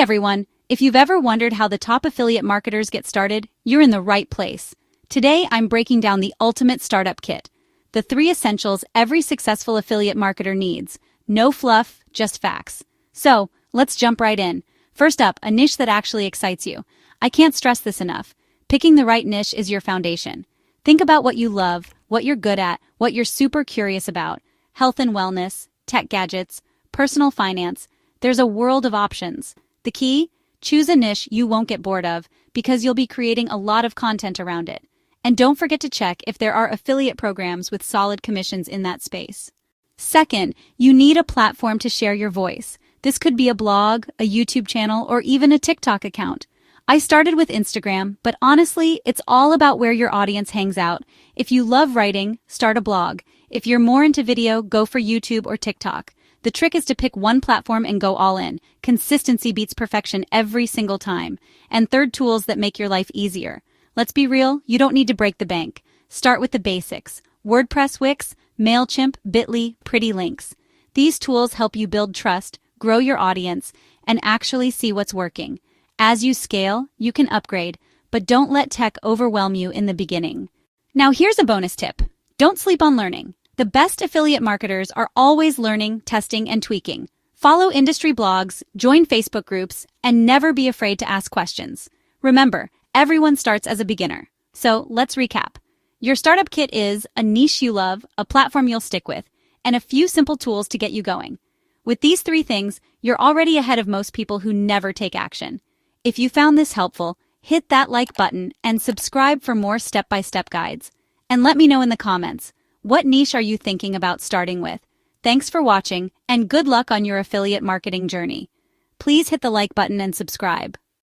everyone! If you've ever wondered how the top affiliate marketers get started, you're in the right place. Today, I'm breaking down the ultimate startup kit. The 3 essentials every successful affiliate marketer needs. No fluff, just facts. So, let's jump right in. First up, a niche that actually excites you. I can't stress this enough. Picking the right niche is your foundation. Think about what you love, what you're good at, what you're super curious about. Health and wellness, tech gadgets, personal finance. There's a world of options. The key? Choose a niche you won't get bored of because you'll be creating a lot of content around it. And don't forget to check if there are affiliate programs with solid commissions in that space. Second, you need a platform to share your voice. This could be a blog, a YouTube channel, or even a TikTok account. I started with Instagram, but honestly, it's all about where your audience hangs out. If you love writing, start a blog. If you're more into video, go for YouTube or TikTok. The trick is to pick one platform and go all in. Consistency beats perfection every single time. And third, tools that make your life easier. Let's be real, you don't need to break the bank. Start with the basics. WordPress, Wix, MailChimp, Bitly, Pretty Links. These tools help you build trust, grow your audience, and actually see what's working. As you scale, you can upgrade, but don't let tech overwhelm you in the beginning. Now here's a bonus tip. Don't sleep on learning. The best affiliate marketers are always learning, testing, and tweaking. Follow industry blogs, join Facebook groups, and never be afraid to ask questions. Remember, everyone starts as a beginner. So let's recap. Your startup kit is a niche you love, a platform you'll stick with, and a few simple tools to get you going. With these 3 things, you're already ahead of most people who never take action. If you found this helpful, hit that like button and subscribe for more step-by-step guides. And let me know in the comments, what niche are you thinking about starting with? Thanks for watching, and good luck on your affiliate marketing journey. Please hit the like button and subscribe.